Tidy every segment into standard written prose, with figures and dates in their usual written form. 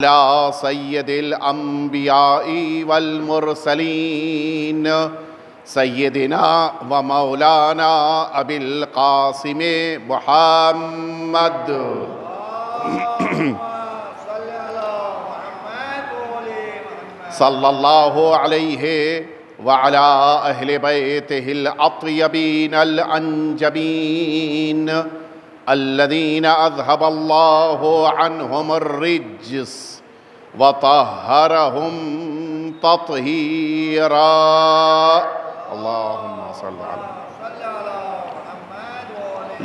على سید الانبیاء والمرسلین سیدنا و مولانا ابی القاسم محمد صلی اللہ علیہ وعلی اہل بیتہ الاطیبین الانجبین الذین اذهب اللہ عنہم الرجس وطہرہم تطہیرا اللہم صلی علی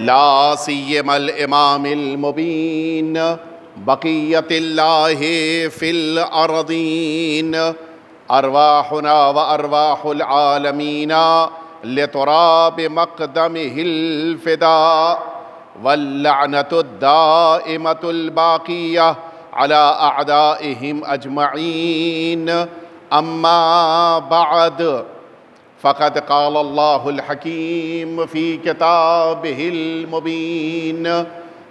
لا سیما الامام المبین بقیت اللہ فی الارضین ارواحنا و ارواح العالمین لتراب مقدمہ الفداء واللعنة الدائمة الباقية على أعدائهم أجمعين أما بعد فقد قال الله الحكيم في كتابه المبين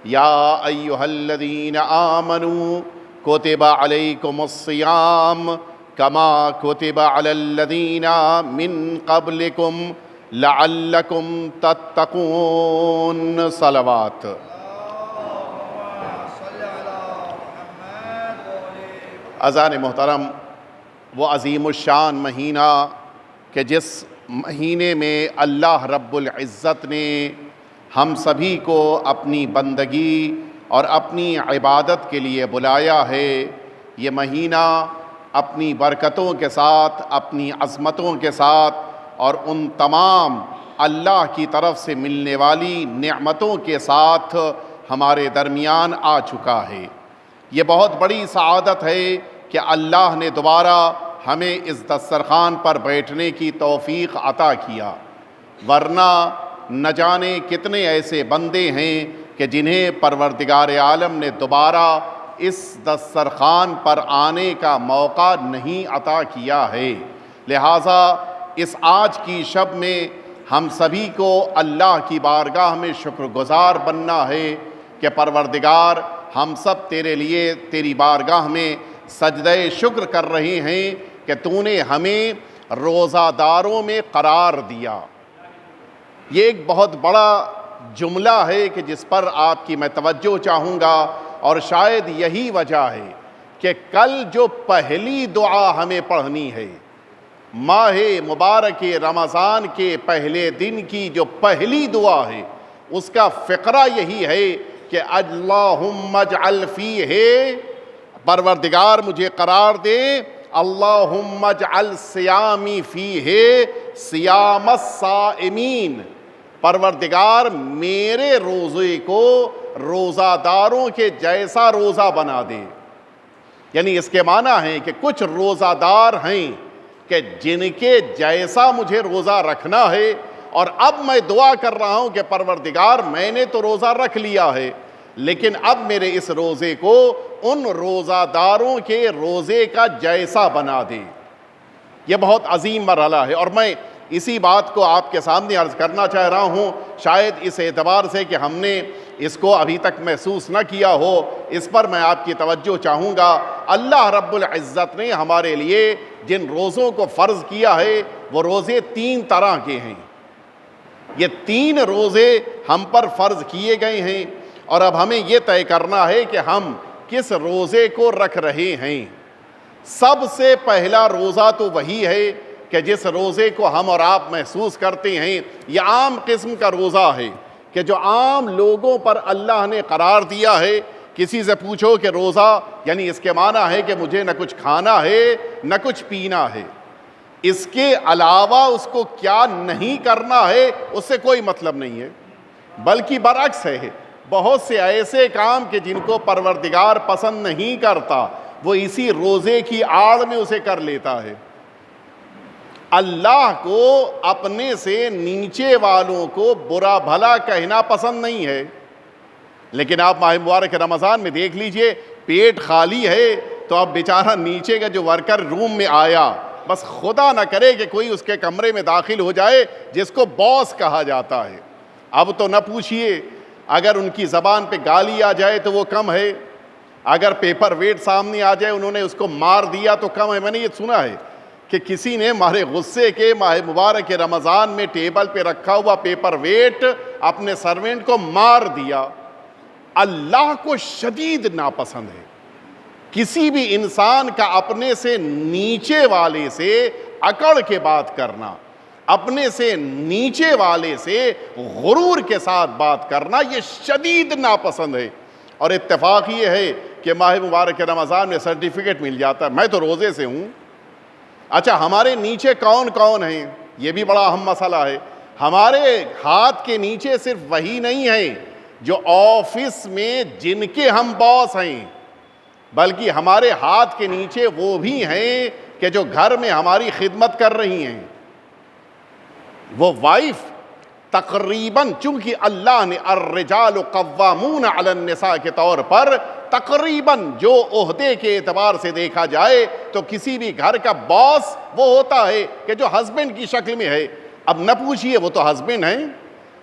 يا أيها الذين آمنوا كتب عليكم الصيام كما كتب على الذين من قبلكم لعلکم تتقون صلوات اذان محترم، وہ عظیم الشان مہینہ کہ جس مہینے میں اللہ رب العزت نے ہم سبھی کو اپنی بندگی اور اپنی عبادت کے لیے بلایا ہے، یہ مہینہ اپنی برکتوں کے ساتھ، اپنی عظمتوں کے ساتھ اور ان تمام اللہ کی طرف سے ملنے والی نعمتوں کے ساتھ ہمارے درمیان آ چکا ہے۔ یہ بہت بڑی سعادت ہے کہ اللہ نے دوبارہ ہمیں اس دسترخوان پر بیٹھنے کی توفیق عطا کیا، ورنہ نہ جانے کتنے ایسے بندے ہیں کہ جنہیں پروردگار عالم نے دوبارہ اس دسترخوان پر آنے کا موقع نہیں عطا کیا ہے۔ لہٰذا اس آج کی شب میں ہم سبھی کو اللہ کی بارگاہ میں شکر گزار بننا ہے کہ پروردگار ہم سب تیرے لیے تیری بارگاہ میں سجدہ شکر کر رہے ہیں کہ تو نے ہمیں روزہ داروں میں قرار دیا۔ یہ ایک بہت بڑا جملہ ہے کہ جس پر آپ کی میں توجہ چاہوں گا، اور شاید یہی وجہ ہے کہ کل جو پہلی دعا ہمیں پڑھنی ہے، ماہ مبارک رمضان کے پہلے دن کی جو پہلی دعا ہے، اس کا فقرہ یہی ہے کہ اللہم اجعل فیہ، پروردگار مجھے قرار دے، اللہم اجعل صیامی فیہ صیام الصائمین، پروردگار میرے روزے کو روزہ داروں کے جیسا روزہ بنا دے۔ یعنی اس کے معنی ہے کہ کچھ روزہ دار ہیں کہ جن کے جیسا مجھے روزہ رکھنا ہے، اور اب میں دعا کر رہا ہوں کہ پروردگار میں نے تو روزہ رکھ لیا ہے، لیکن اب میرے اس روزے کو ان روزہ داروں کے روزے کا جیسا بنا دے۔ یہ بہت عظیم مرحلہ ہے، اور میں اسی بات کو آپ کے سامنے عرض کرنا چاہ رہا ہوں، شاید اس اعتبار سے کہ ہم نے اس کو ابھی تک محسوس نہ کیا ہو، اس پر میں آپ کی توجہ چاہوں گا۔ اللہ رب العزت نے ہمارے لیے جن روزوں کو فرض کیا ہے، وہ روزے تین طرح کے ہیں۔ یہ تین روزے ہم پر فرض کیے گئے ہیں، اور اب ہمیں یہ طے کرنا ہے کہ ہم کس روزے کو رکھ رہے ہیں۔ سب سے پہلا روزہ تو وہی ہے کہ جس روزے کو ہم اور آپ محسوس کرتے ہیں، یہ عام قسم کا روزہ ہے کہ جو عام لوگوں پر اللہ نے قرار دیا ہے۔ کسی سے پوچھو کہ روزہ یعنی اس کے معنی ہے کہ مجھے نہ کچھ کھانا ہے نہ کچھ پینا ہے، اس کے علاوہ اس کو کیا نہیں کرنا ہے اس سے کوئی مطلب نہیں ہے، بلکہ برعکس ہے، بہت سے ایسے کام کہ جن کو پروردگار پسند نہیں کرتا، وہ اسی روزے کی آڑ میں اسے کر لیتا ہے۔ اللہ کو اپنے سے نیچے والوں کو برا بھلا کہنا پسند نہیں ہے، لیکن آپ ماہ مبارک رمضان میں دیکھ لیجئے، پیٹ خالی ہے تو اب بیچارہ نیچے کا جو ورکر روم میں آیا، بس خدا نہ کرے کہ کوئی اس کے کمرے میں داخل ہو جائے جس کو باس کہا جاتا ہے، اب تو نہ پوچھئے، اگر ان کی زبان پہ گالی آ جائے تو وہ کم ہے، اگر پیپر ویٹ سامنے آ جائے انہوں نے اس کو مار دیا تو کم ہے. میں نے یہ سنا ہے کہ کسی نے مارے غصے کے ماہ مبارک رمضان میں ٹیبل پہ رکھا ہوا پیپر ویٹ اپنے سرونٹ کو مار دیا. اللہ کو شدید ناپسند ہے کسی بھی انسان کا اپنے سے نیچے والے سے اکڑ کے بات کرنا, اپنے سے نیچے والے سے غرور کے ساتھ بات کرنا, یہ شدید ناپسند ہے. اور اتفاق یہ ہے کہ ماہ مبارک رمضان میں سرٹیفکیٹ مل جاتا ہے. میں تو روزے سے ہوں. اچھا ہمارے نیچے کون کون ہیں, یہ بھی بڑا اہم مسئلہ ہے. ہمارے ہاتھ کے نیچے صرف وہی نہیں ہے جو آفس میں جن کے ہم باس ہیں, بلکہ ہمارے ہاتھ کے نیچے وہ بھی ہیں کہ جو گھر میں ہماری خدمت کر رہی ہیں. وہ وائف تقریباً, چونکہ اللہ نے الرجال قوامون علی النساء کے طور پر تقریباً جو عہدے کے اعتبار سے دیکھا جائے تو کسی بھی گھر کا باس وہ ہوتا ہے کہ جو ہسبینڈ کی شکل میں ہے. اب نہ پوچھئے, وہ تو ہسبینڈ ہیں,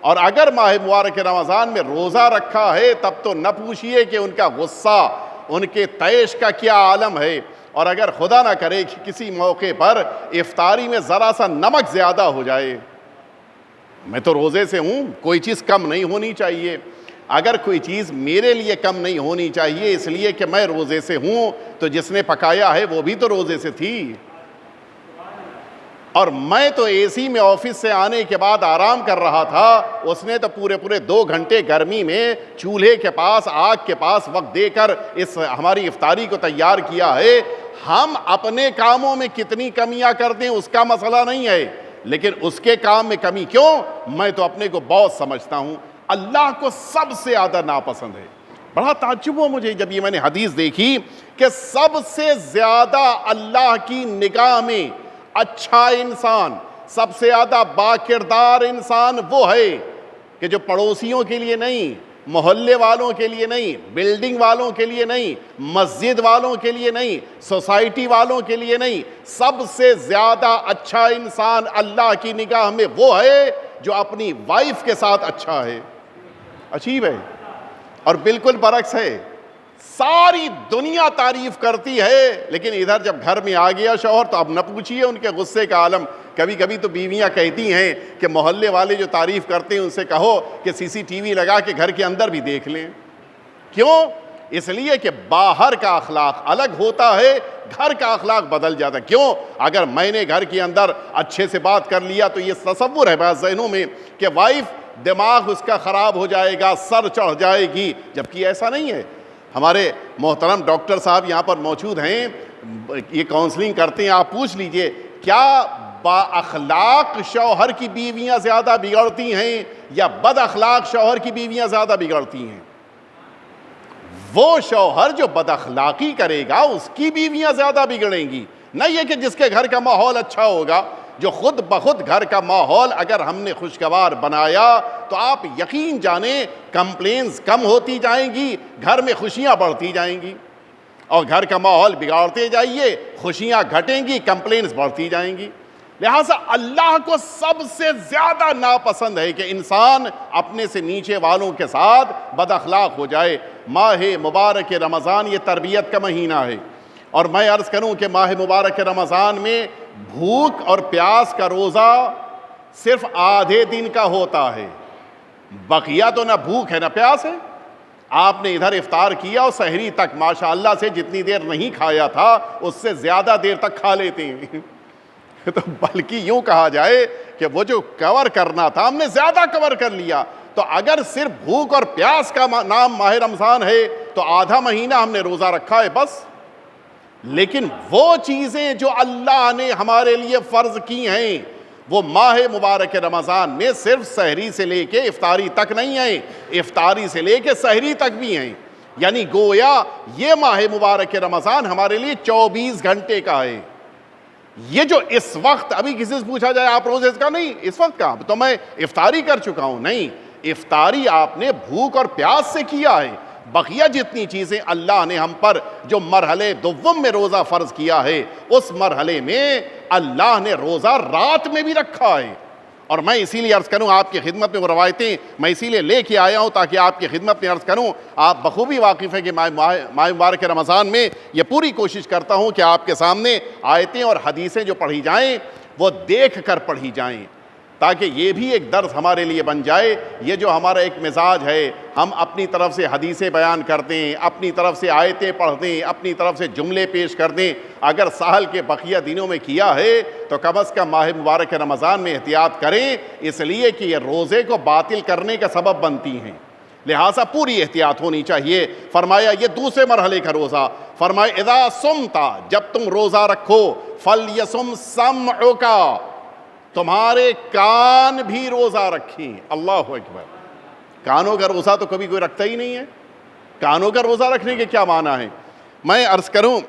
اور اگر ماہ مبارک رمضان میں روزہ رکھا ہے تب تو نہ پوچھئے کہ ان کا غصہ, ان کے طیش کا کیا عالم ہے. اور اگر خدا نہ کرے کہ کسی موقع پر افطاری میں ذرا سا نمک زیادہ ہو جائے, میں تو روزے سے ہوں, کوئی چیز کم نہیں ہونی چاہیے. اگر کوئی چیز میرے لیے کم نہیں ہونی چاہیے اس لیے کہ میں روزے سے ہوں, تو جس نے پکایا ہے وہ بھی تو روزے سے تھی. اور میں تو اے سی میں آفس سے آنے کے بعد آرام کر رہا تھا, اس نے تو پورے 2 گھنٹے گرمی میں چولہے کے پاس, آگ کے پاس وقت دے کر اس ہماری افطاری کو تیار کیا ہے. ہم اپنے کاموں میں کتنی کمیاں کر دیں اس کا مسئلہ نہیں ہے, لیکن اس کے کام میں کمی کیوں, میں تو اپنے کو بہت سمجھتا ہوں. اللہ کو سب سے زیادہ ناپسند ہے. بڑا تعجب ہوا مجھے جب یہ میں نے حدیث دیکھی کہ سب سے زیادہ اللہ کی نگاہ میں اچھا انسان, سب سے زیادہ با کردار انسان وہ ہے کہ جو پڑوسیوں کے لیے نہیں, محلے والوں کے لیے نہیں, بلڈنگ والوں کے لیے نہیں, مسجد والوں کے لیے نہیں, سوسائٹی والوں کے لیے نہیں, سب سے زیادہ اچھا انسان اللہ کی نگاہ میں وہ ہے جو اپنی وائف کے ساتھ اچھا ہے. عجیب ہے. اور بالکل برعکس ہے, ساری دنیا تعریف کرتی ہے لیکن ادھر جب گھر میں آ گیا شوہر تو اب نہ پوچھئے ان کے غصے کا عالم. کبھی کبھی تو بیویاں کہتی ہیں کہ محلے والے جو تعریف کرتے ہیں ان سے کہو کہ CCTV لگا کے گھر کے اندر بھی دیکھ لیں. کیوں؟ اس لیے کہ باہر کا اخلاق الگ ہوتا ہے, گھر کا اخلاق بدل جاتا ہے. کیوں؟ اگر میں نے گھر کے اندر اچھے سے بات کر لیا تو یہ تصور ہے بعض ذہنوں میں کہ وائف دماغ اس کا خراب ہو جائے گا, سر چڑھ جائے گی, جبکہ ایسا نہیں ہے. ہمارے محترم ڈاکٹر صاحب یہاں پر موجود ہیں, یہ کاؤنسلنگ کرتے ہیں, آپ پوچھ لیجئے کیا با اخلاق شوہر کی بیویاں زیادہ بگڑتی ہیں یا بد اخلاق شوہر کی بیویاں زیادہ بگڑتی ہیں؟ وہ شوہر جو بد اخلاقی کرے گا اس کی بیویاں زیادہ بگڑیں گی, نہ یہ کہ جس کے گھر کا ماحول اچھا ہوگا. جو خود بخود گھر کا ماحول اگر ہم نے خوشگوار بنایا تو آپ یقین جانیں کمپلینز کم ہوتی جائیں گی, گھر میں خوشیاں بڑھتی جائیں گی. اور گھر کا ماحول بگاڑتے جائیے, خوشیاں گھٹیں گی, کمپلینز بڑھتی جائیں گی. لہٰذا اللہ کو سب سے زیادہ ناپسند ہے کہ انسان اپنے سے نیچے والوں کے ساتھ بد اخلاق ہو جائے. ماہ مبارک رمضان یہ تربیت کا مہینہ ہے, اور میں عرض کروں کہ ماہ مبارک رمضان میں بھوک اور پیاس کا روزہ صرف آدھے دن کا ہوتا ہے, بقیہ تو نہ بھوک ہے نہ پیاس ہے. آپ نے ادھر افطار کیا اور سحری تک ماشاءاللہ سے جتنی دیر نہیں کھایا تھا اس سے زیادہ دیر تک کھا لیتے ہیں. تو بلکہ یوں کہا جائے کہ وہ جو کور کرنا تھا ہم نے زیادہ کور کر لیا. تو اگر صرف بھوک اور پیاس کا نام ماہ رمضان ہے تو آدھا مہینہ ہم نے روزہ رکھا ہے بس. لیکن وہ چیزیں جو اللہ نے ہمارے لیے فرض کی ہیں وہ ماہ مبارک رمضان میں صرف سحری سے لے کے افطاری تک نہیں ہیں, افطاری سے لے کے سحری تک بھی ہیں. یعنی گویا یہ ماہ مبارک رمضان ہمارے لیے 24 گھنٹے کا ہے. یہ جو اس وقت ابھی کسی سے پوچھا جائے آپ روزے کا, نہیں اس وقت کا تو میں افطاری کر چکا ہوں, نہیں, افطاری آپ نے بھوک اور پیاس سے کیا ہے. بقیہ جتنی چیزیں اللہ نے ہم پر جو مرحلے دوم میں روزہ فرض کیا ہے اس مرحلے میں اللہ نے روزہ رات میں بھی رکھا ہے, اور میں اسی لیے عرض کروں آپ کی خدمت میں وہ روایتیں میں اسی لیے لے کے آیا ہوں تاکہ آپ کی خدمت میں عرض کروں. آپ بخوبی واقف ہے کہ ماہ مبارک رمضان میں یہ پوری کوشش کرتا ہوں کہ آپ کے سامنے آیتیں اور حدیثیں جو پڑھی جائیں وہ دیکھ کر پڑھی جائیں, تاکہ یہ بھی ایک درس ہمارے لیے بن جائے. یہ جو ہمارا ایک مزاج ہے, ہم اپنی طرف سے حدیثیں بیان کر دیں, اپنی طرف سے آیتیں پڑھ دیں, اپنی طرف سے جملے پیش کر دیں, اگر سال کے بقیہ دنوں میں کیا ہے تو کم از کم ماہ مبارک رمضان میں احتیاط کریں, اس لیے کہ یہ روزے کو باطل کرنے کا سبب بنتی ہیں, لہٰذا پوری احتیاط ہونی چاہیے. فرمایا یہ دوسرے مرحلے کا روزہ. فرمایا اذا صمتا, جب تم روزہ رکھو, فلیصم سمعک, تمہارے کان بھی روزہ رکھیں. اللہ اکبر. کانوں کا روزہ تو کبھی کوئی رکھتا ہی نہیں ہے. کانوں کا روزہ رکھنے کے کیا معنی ہے؟ میں عرض کروں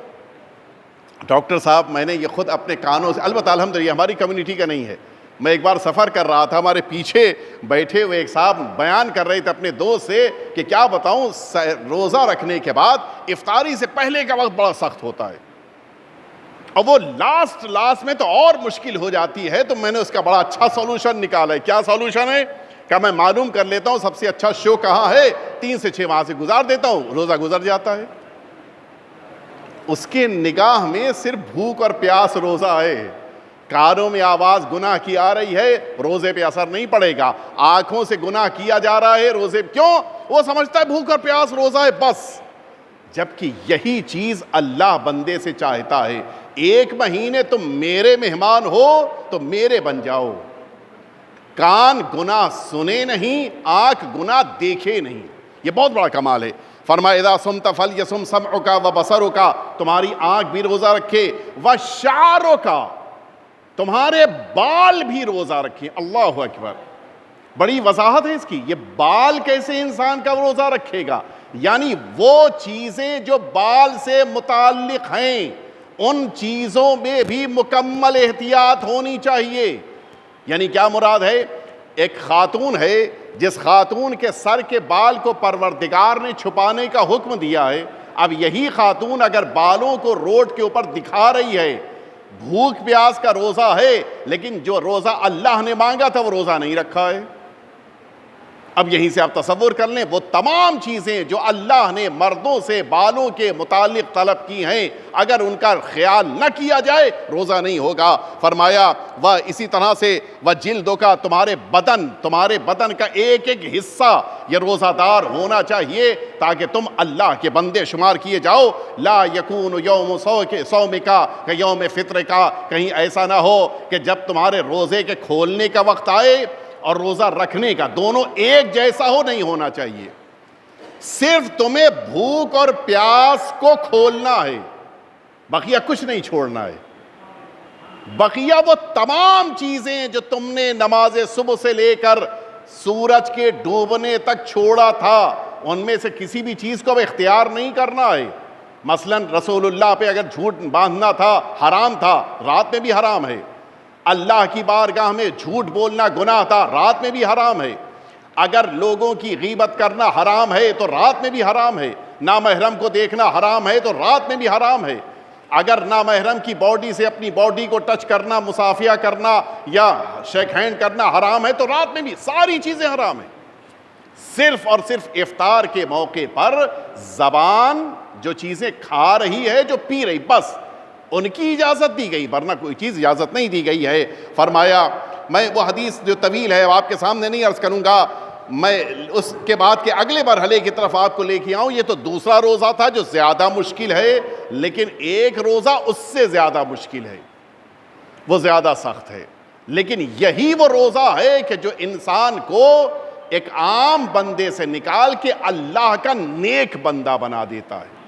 ڈاکٹر صاحب, میں نے یہ خود اپنے کانوں سے, البتہ الحمدللہ ہماری کمیونٹی کا نہیں ہے, میں ایک بار سفر کر رہا تھا, ہمارے پیچھے بیٹھے ہوئے ایک صاحب بیان کر رہے تھے اپنے دوست سے کہ کیا بتاؤں, روزہ رکھنے کے بعد افطاری سے پہلے کا وقت بڑا سخت ہوتا ہے, اور وہ لاسٹ میں تو اور مشکل ہو جاتی ہے. تو میں نے اس کا بڑا اچھا سولوشن نکالا ہے. کیا سولوشن ہے؟ کہ میں معلوم کر لیتا ہوں سب سے اچھا شو کہاں ہے, 3 سے 6 وہاں سے گزار دیتا ہوں, روزہ گزر جاتا ہے. اس کے نگاہ میں صرف بھوک اور پیاس روزہ ہے. کانوں میں آواز گناہ کی آ رہی ہے, روزے پہ اثر نہیں پڑے گا. آنکھوں سے گناہ کیا جا رہا ہے, روزے کیوں؟ وہ سمجھتا ہے بھوک اور پیاس روزہ ہے بس. جبکہ یہی چیز اللہ بندے سے چاہتا ہے, 1 مہینے تم میرے مہمان ہو تو میرے بن جاؤ. کان گناہ سنے نہیں, آنکھ گناہ دیکھے نہیں. یہ بہت بڑا کمال ہے. فرمایا اذا صمت فلیصم سمعک وبصرک, تمہاری آنکھ بھی روزہ رکھے, وشعرک, تمہارے بال بھی روزہ رکھیں. اللہ اکبر. بڑی وضاحت ہے اس کی. یہ بال کیسے انسان کا روزہ رکھے گا؟ یعنی وہ چیزیں جو بال سے متعلق ہیں ان چیزوں میں بھی مکمل احتیاط ہونی چاہیے. یعنی کیا مراد ہے؟ ایک خاتون ہے جس خاتون کے سر کے بال کو پروردگار نے چھپانے کا حکم دیا ہے. اب یہی خاتون اگر بالوں کو روڈ کے اوپر دکھا رہی ہے, بھوک پیاس کا روزہ ہے, لیکن جو روزہ اللہ نے مانگا تھا وہ روزہ نہیں رکھا ہے. اب یہیں سے آپ تصور کر لیں, وہ تمام چیزیں جو اللہ نے مردوں سے بالوں کے متعلق طلب کی ہیں, اگر ان کا خیال نہ کیا جائے روزہ نہیں ہوگا. فرمایا وہ اسی طرح سے وہ جلدوں کا, تمہارے بدن کا ایک ایک حصہ یہ روزہ دار ہونا چاہیے تاکہ تم اللہ کے بندے شمار کیے جاؤ. لا یکون یوم صومک کہ یوم فطر کا, کہیں ایسا نہ ہو کہ جب تمہارے روزے کے کھولنے کا وقت آئے اور روزہ رکھنے کا, دونوں ایک جیسا ہو نہیں ہونا چاہیے. صرف تمہیں بھوک اور پیاس کو کھولنا ہے, بقیہ کچھ نہیں چھوڑنا ہے. بقیہ وہ تمام چیزیں جو تم نے نماز صبح سے لے کر سورج کے ڈوبنے تک چھوڑا تھا, ان میں سے کسی بھی چیز کو اب اختیار نہیں کرنا ہے. مثلا رسول اللہ پہ اگر جھوٹ باندھنا تھا حرام تھا, رات میں بھی حرام ہے. اللہ کی بارگاہ میں جھوٹ بولنا گناہ تھا, رات میں بھی حرام ہے. اگر لوگوں کی غیبت کرنا حرام ہے تو رات میں بھی حرام ہے. نامحرم کو دیکھنا حرام ہے تو رات میں بھی حرام ہے. اگر نامحرم کی باڈی سے اپنی باڈی کو ٹچ کرنا, مصافحہ کرنا یا شیک ہینڈ کرنا حرام ہے تو رات میں بھی ساری چیزیں حرام ہیں. صرف اور صرف افطار کے موقع پر زبان جو چیزیں کھا رہی ہے, جو پی رہی, بس ان کی اجازت دی گئی, ورنہ کوئی چیز اجازت نہیں دی گئی ہے. فرمایا میں وہ حدیث جو طویل ہے آپ کے سامنے نہیں عرض کروں گا, میں اس کے بعد کے اگلے مرحلے کی طرف آپ کو لے کے آؤں. یہ تو دوسرا روزہ تھا جو زیادہ مشکل ہے, لیکن ایک روزہ اس سے زیادہ مشکل ہے, وہ زیادہ سخت ہے. لیکن یہی وہ روزہ ہے کہ جو انسان کو ایک عام بندے سے نکال کے اللہ کا نیک بندہ بنا دیتا ہے.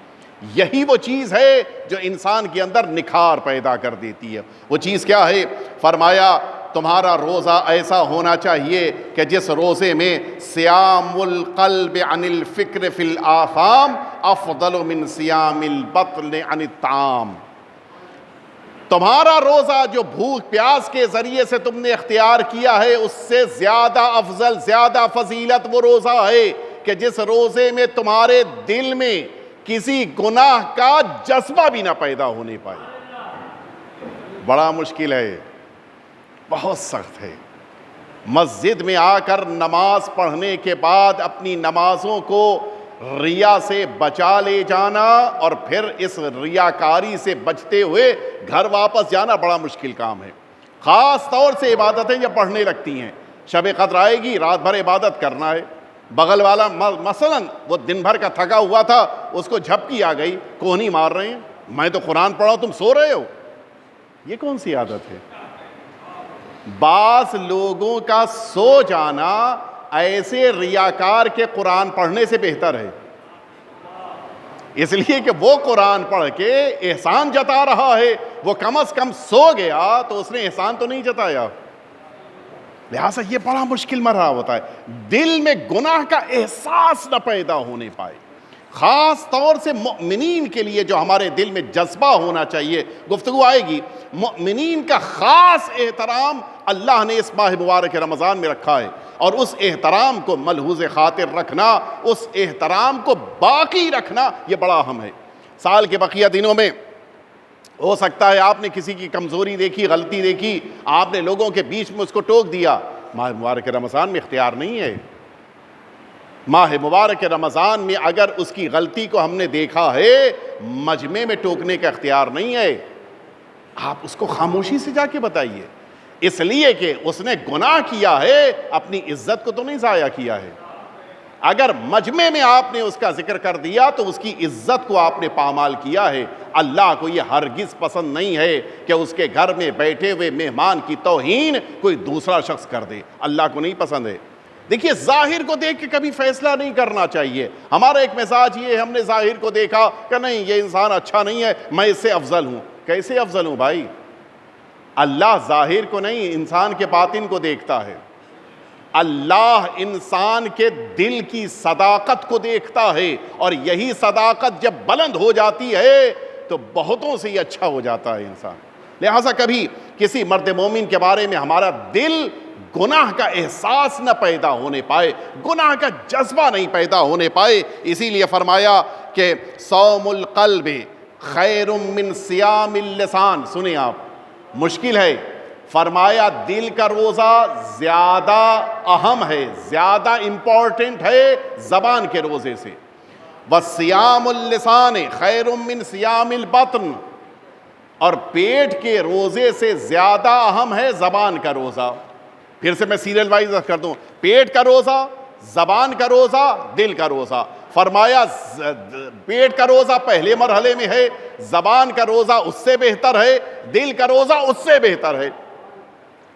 یہی وہ چیز ہے جو انسان کے اندر نکھار پیدا کر دیتی ہے. وہ چیز کیا ہے؟ فرمایا تمہارا روزہ ایسا ہونا چاہیے کہ جس روزے میں صیام القلب عن الفکر فی الآثام افضل من صیام البطن عن الطعام. تمہارا روزہ جو بھوک پیاس کے ذریعے سے تم نے اختیار کیا ہے, اس سے زیادہ افضل, زیادہ فضیلت وہ روزہ ہے کہ جس روزے میں تمہارے دل میں کسی گناہ کا جذبہ بھی نہ پیدا ہونے پائے. بڑا مشکل ہے, بہت سخت ہے. مسجد میں آ کر نماز پڑھنے کے بعد اپنی نمازوں کو ریا سے بچا لے جانا اور پھر اس ریاکاری سے بچتے ہوئے گھر واپس جانا بڑا مشکل کام ہے۔ خاص طور سے عبادتیں جب پڑھنے لگتی ہیں، شب قدر آئے گی، رات بھر عبادت کرنا ہے، بغل والا مثلاً وہ دن بھر کا تھکا ہوا تھا، اس کو جھپکی آ گئی، کوہنی مار رہے ہیں، میں تو قرآن پڑھا ہوں تم سو رہے ہو، یہ کون سی عادت ہے؟ بعض لوگوں کا سو جانا ایسے ریاکار کے قرآن پڑھنے سے بہتر ہے، اس لیے کہ وہ قرآن پڑھ کے احسان جتا رہا ہے، وہ کم از کم سو گیا تو اس نے احسان تو نہیں جتایا۔ لہٰذا یہ بڑا مشکل مرحلہ ہوتا ہے، دل میں گناہ کا احساس نہ پیدا ہونے پائے، خاص طور سے مؤمنین کے لیے جو ہمارے دل میں جذبہ ہونا چاہیے۔ گفتگو آئے گی، مؤمنین کا خاص احترام اللہ نے اس ماہ مبارک رمضان میں رکھا ہے، اور اس احترام کو ملحوظ خاطر رکھنا، اس احترام کو باقی رکھنا، یہ بڑا اہم ہے۔ سال کے بقیہ دنوں میں ہو سکتا ہے آپ نے کسی کی کمزوری دیکھی، غلطی دیکھی، آپ نے لوگوں کے بیچ میں اس کو ٹوک دیا۔ ماہ مبارک رمضان میں اختیار نہیں ہے۔ ماہ مبارک رمضان میں اگر اس کی غلطی کو ہم نے دیکھا ہے، مجمع میں ٹوکنے کا اختیار نہیں ہے، آپ اس کو خاموشی سے جا کے بتائیے، اس لیے کہ اس نے گناہ کیا ہے، اپنی عزت کو تو نہیں ضائع کیا ہے۔ اگر مجمع میں آپ نے اس کا ذکر کر دیا تو اس کی عزت کو آپ نے پامال کیا ہے۔ اللہ کو یہ ہرگز پسند نہیں ہے کہ اس کے گھر میں بیٹھے ہوئے مہمان کی توہین کوئی دوسرا شخص کر دے، اللہ کو نہیں پسند ہے۔ دیکھیے، ظاہر کو دیکھ کے کبھی فیصلہ نہیں کرنا چاہیے۔ ہمارا ایک مزاج یہ ہے، ہم نے ظاہر کو دیکھا کہ نہیں یہ انسان اچھا نہیں ہے، میں اس سے افضل ہوں۔ کیسے افضل ہوں بھائی؟ اللہ ظاہر کو نہیں، انسان کے باطن کو دیکھتا ہے۔ اللہ انسان کے دل کی صداقت کو دیکھتا ہے، اور یہی صداقت جب بلند ہو جاتی ہے تو بہتوں سے ہی اچھا ہو جاتا ہے انسان۔ لہٰذا کبھی کسی مرد مومن کے بارے میں ہمارا دل گناہ کا احساس نہ پیدا ہونے پائے، گناہ کا جذبہ نہیں پیدا ہونے پائے۔ اسی لیے فرمایا کہ صوم القلب خیر من صیام اللسان۔ سنیں آپ، مشکل ہے، فرمایا دل کا روزہ زیادہ اہم ہے، زیادہ امپورٹنٹ ہے زبان کے روزے سے۔ وَصِيَامُ اللِّسَانِ خَيْرٌ مِّن صِيَامِ الْبَطْنِ، اور پیٹ کے روزے سے زیادہ اہم ہے زبان کا روزہ۔ پھر سے میں سیریل وائز کر دوں، پیٹ کا روزہ، زبان کا روزہ، دل کا روزہ۔ فرمایا پیٹ کا روزہ پہلے مرحلے میں ہے، زبان کا روزہ اس سے بہتر ہے، دل کا روزہ اس سے بہتر ہے۔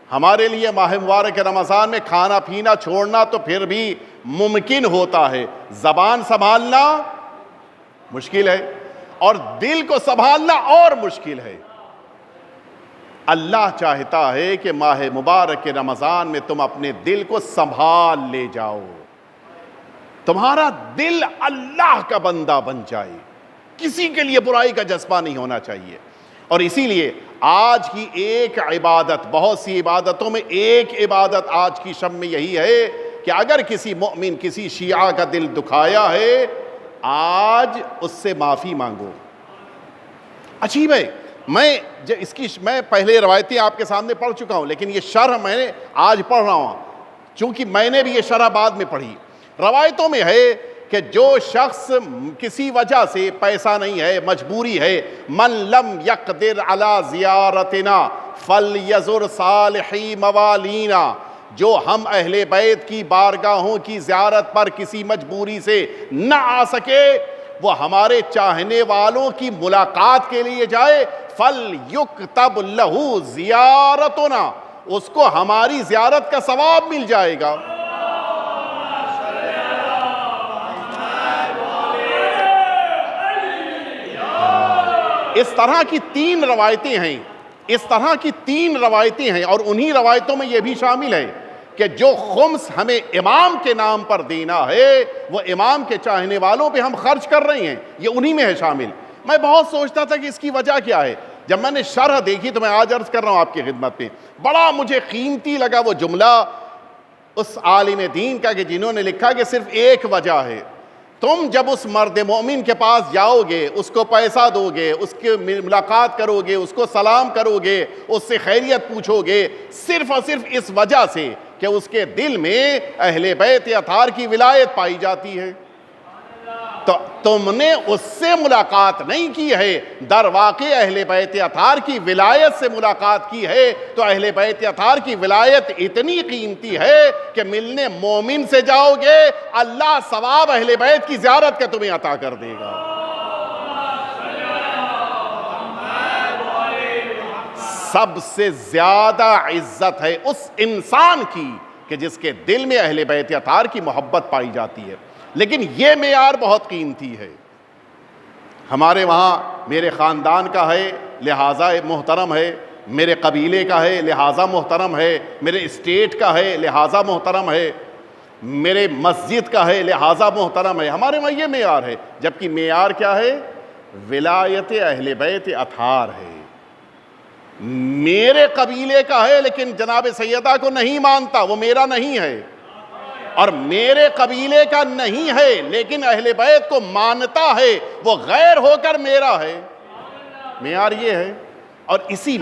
ہمارے لیے ماہ مبارک رمضان میں کھانا پینا چھوڑنا تو پھر بھی ممکن ہوتا ہے، زبان سنبھالنا مشکل ہے، اور دل کو سنبھالنا اور مشکل ہے۔ اللہ چاہتا ہے کہ ماہ مبارک رمضان میں تم اپنے دل کو سنبھال لے جاؤ، تمہارا دل اللہ کا بندہ بن جائے، کسی کے لیے برائی کا جذبہ نہیں ہونا چاہیے۔ اور اسی لیے آج کی ایک عبادت، بہت سی عبادتوں میں ایک عبادت آج کی شب میں یہی ہے کہ اگر کسی مؤمن کسی شیعہ کا دل دکھایا ہے، آج اس سے معافی مانگو۔ عجیب ہے، میں پہلے روایتیں آپ کے سامنے پڑھ چکا ہوں، لیکن یہ شرح میں نے آج پڑھ رہا ہوں، چونکہ میں نے بھی یہ شرح بعد میں پڑھی۔ روایتوں میں ہے کہ جو شخص کسی وجہ سے، پیسہ نہیں ہے، مجبوری ہے، من لم یقدر علی زیارتنا فلیزر صالحی موالینا، جو ہم اہل بیت کی بارگاہوں کی زیارت پر کسی مجبوری سے نہ آ سکے، وہ ہمارے چاہنے والوں کی ملاقات کے لیے جائے، فلیکتب لہ زیارتنا، اس کو ہماری زیارت کا ثواب مل جائے گا۔ اس طرح کی تین روایتیں ہیں، اور انہی روایتوں میں یہ بھی شامل ہے کہ جو خمس ہمیں امام کے نام پر دینا ہے، وہ امام کے چاہنے والوں پہ ہم خرچ کر رہے ہیں، یہ انہی میں ہے شامل۔ میں بہت سوچتا تھا کہ اس کی وجہ کیا ہے، جب میں نے شرح دیکھی تو میں آج عرض کر رہا ہوں آپ کی خدمت میں، بڑا مجھے قیمتی لگا وہ جملہ اس عالم دین کا کہ جنہوں نے لکھا کہ صرف ایک وجہ ہے، تم جب اس مرد مومن کے پاس جاؤ گے، اس کو پیسہ دو گے، اس کی ملاقات کرو گے، اس کو سلام کرو گے، اس سے خیریت پوچھو گے، صرف اور صرف اس وجہ سے کہ اس کے دل میں اہل بیت اطہار کی ولایت پائی جاتی ہے۔ تو تم نے اس سے ملاقات نہیں کی ہے، در واقع اہل بیت اطہار کی ولایت سے ملاقات کی ہے۔ تو اہل بیت اطہار کی ولایت اتنی قیمتی ہے کہ ملنے مومن سے جاؤ گے، اللہ ثواب اہل بیت کی زیارت کا تمہیں عطا کر دے گا۔ سب سے زیادہ عزت ہے اس انسان کی کہ جس کے دل میں اہل بیت اطہار کی محبت پائی جاتی ہے۔ لیکن یہ معیار بہت قیمتی ہے۔ ہمارے وہاں میرے خاندان کا ہے لہٰذا محترم ہے، میرے قبیلے کا ہے لہٰذا محترم ہے، میرے اسٹیٹ کا ہے لہٰذا محترم ہے، میرے مسجد کا ہے لہٰذا محترم ہے۔ ہمارے وہاں یہ معیار ہے، جبکہ معیار کیا ہے؟ ولایت اہل بیت اطہار ہے۔ میرے قبیلے کا ہے لیکن جناب سیدہ کو نہیں مانتا، وہ میرا نہیں ہے، اور میرے قبیلے کا نہیں ہے لیکن اہل بیت کو مانتا ہے، وہ غیر ہو کر میرا ہے۔ معیار یہ ہے، اور اسی